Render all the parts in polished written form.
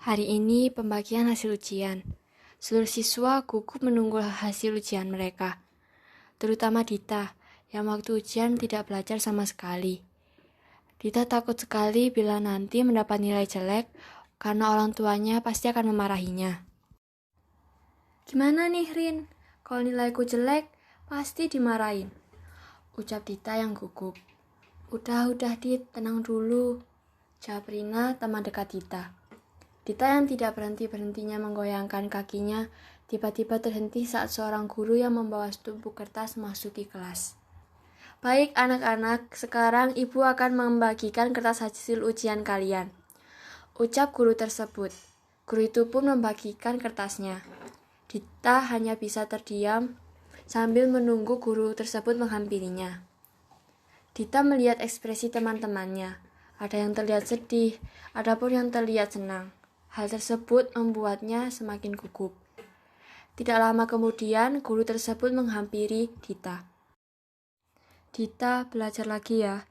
Hari ini pembagian hasil ujian. Seluruh siswa gugup menunggu hasil ujian mereka. Terutama Dita, yang waktu ujian tidak belajar sama sekali. Dita takut sekali bila nanti mendapat nilai jelek, karena orang tuanya pasti akan memarahinya. Gimana nih Rin? Kalau nilaiku jelek, pasti dimarahin. Ucap Dita yang gugup. Udah Dit, tenang dulu. Jawab Rina, teman dekat Dita. Dita yang tidak berhenti-berhentinya menggoyangkan kakinya, tiba-tiba terhenti saat seorang guru yang membawa setumpuk kertas masuki kelas. Baik anak-anak, sekarang ibu akan membagikan kertas hasil ujian kalian. Ucap guru tersebut. Guru itu pun membagikan kertasnya. Dita hanya bisa terdiam sambil menunggu guru tersebut menghampirinya. Dita melihat ekspresi teman-temannya. Ada yang terlihat sedih, ada pun yang terlihat senang. Hal tersebut membuatnya semakin gugup. Tidak lama kemudian, guru tersebut menghampiri Dita. Dita, belajar lagi ya.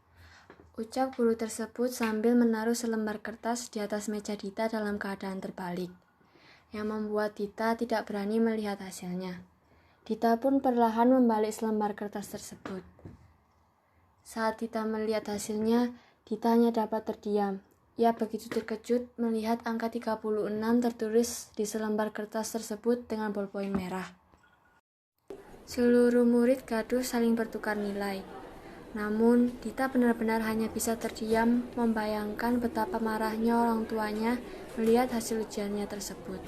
Ucap guru tersebut sambil menaruh selembar kertas di atas meja Dita dalam keadaan terbalik, yang membuat Dita tidak berani melihat hasilnya. Dita pun perlahan membalik selembar kertas tersebut. Saat Dita melihat hasilnya, Dita hanya dapat terdiam. Ia begitu terkejut melihat angka 36 tertulis di selembar kertas tersebut dengan bolpoin merah. Seluruh murid gaduh saling bertukar nilai. Namun, Dita benar-benar hanya bisa terdiam membayangkan betapa marahnya orang tuanya melihat hasil ujiannya tersebut.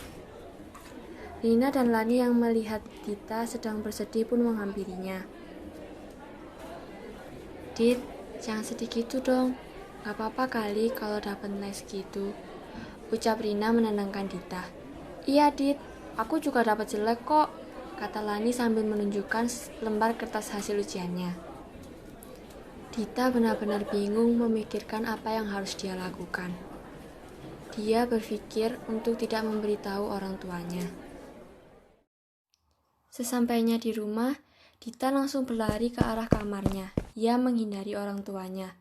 Rina dan Lani yang melihat Dita sedang bersedih pun menghampirinya. Dit, jangan sedih gitu dong. Gak apa-apa kali kalau dapat nilai segitu. Ucap Rina menenangkan Dita. Iya Dit, aku juga dapat jelek kok, kata Lani sambil menunjukkan lembar kertas hasil ujiannya. Dita benar-benar bingung memikirkan apa yang harus dia lakukan. Dia berpikir untuk tidak memberitahu orang tuanya. Sesampainya di rumah, Dita langsung berlari ke arah kamarnya. Ia menghindari orang tuanya.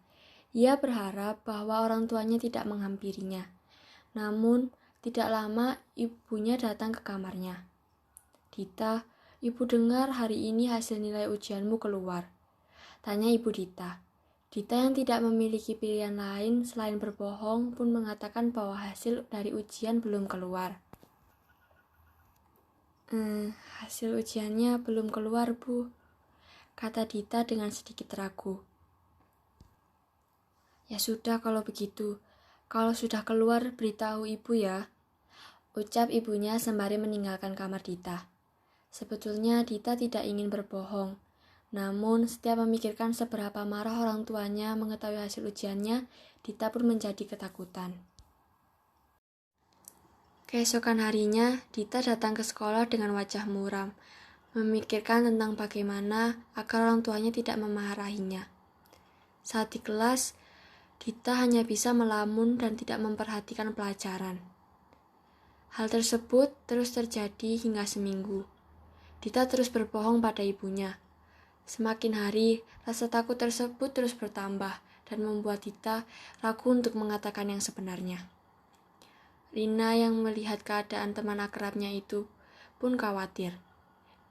Ia berharap bahwa orang tuanya tidak menghampirinya. Namun, tidak lama ibunya datang ke kamarnya. Dita, ibu dengar hari ini hasil nilai ujianmu keluar. Tanya ibu Dita. Dita yang tidak memiliki pilihan lain selain berbohong pun mengatakan bahwa hasil dari ujian belum keluar. Hasil ujiannya belum keluar, Bu, kata Dita dengan sedikit ragu. Ya sudah kalau begitu, kalau sudah keluar beritahu ibu ya, ucap ibunya sembari meninggalkan kamar Dita. Sebetulnya Dita tidak ingin berbohong, namun setiap memikirkan seberapa marah orang tuanya mengetahui hasil ujiannya, Dita pun menjadi ketakutan. Keesokan harinya, Dita datang ke sekolah dengan wajah muram, memikirkan tentang bagaimana agar orang tuanya tidak memarahinya. Saat di kelas, Dita hanya bisa melamun dan tidak memperhatikan pelajaran. Hal tersebut terus terjadi hingga seminggu. Dita terus berbohong pada ibunya. Semakin hari, rasa takut tersebut terus bertambah dan membuat Dita ragu untuk mengatakan yang sebenarnya. Rina yang melihat keadaan teman akrabnya itu pun khawatir.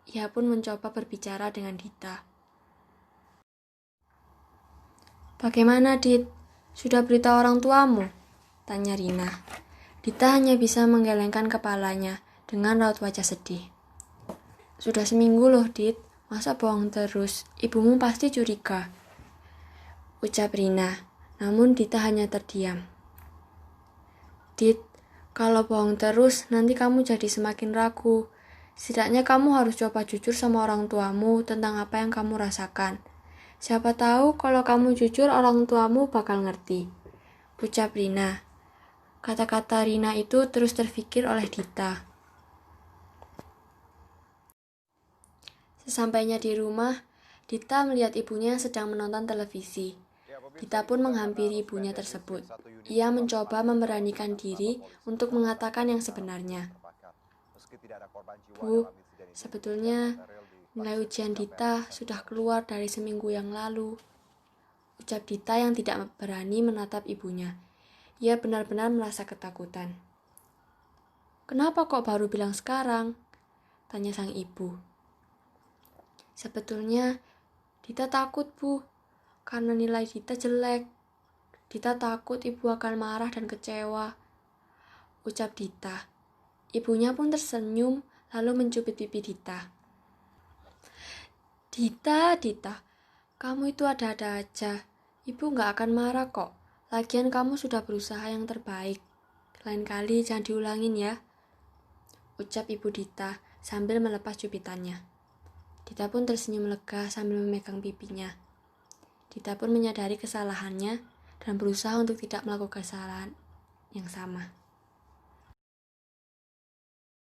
Ia pun mencoba berbicara dengan Dita. Bagaimana, Dit? Sudah beritahu orang tuamu? Tanya Rina. Dita hanya bisa menggelengkan kepalanya dengan raut wajah sedih. Sudah seminggu loh, Dit. Masa bohong terus? Ibumu pasti curiga, ucap Rina. Namun Dita hanya terdiam. Dit, kalau bohong terus nanti kamu jadi semakin ragu. Setidaknya kamu harus coba jujur sama orang tuamu tentang apa yang kamu rasakan. Siapa tahu kalau kamu jujur orang tuamu bakal ngerti, ucap Rina. Kata-kata Rina itu terus terfikir oleh Dita. Sesampainya di rumah, Dita melihat ibunya sedang menonton televisi. Dita pun menghampiri ibunya tersebut. Ia mencoba memberanikan diri untuk mengatakan yang sebenarnya. Bu, sebetulnya nilai ujian Dita sudah keluar dari seminggu yang lalu, ucap Dita yang tidak berani menatap ibunya. Ia benar-benar merasa ketakutan. Kenapa kok baru bilang sekarang? Tanya sang ibu. Sebetulnya Dita takut, Bu, karena nilai Dita jelek. Dita takut ibu akan marah dan kecewa, ucap Dita. Ibunya pun tersenyum lalu mencubit pipi Dita. Dita, kamu itu ada-ada aja. Ibu gak akan marah kok. Lagian kamu sudah berusaha yang terbaik. Lain kali jangan diulangin ya, ucap ibu Dita sambil melepas cubitannya. Dita pun tersenyum lega sambil memegang pipinya. Dita pun menyadari kesalahannya dan berusaha untuk tidak melakukan kesalahan yang sama.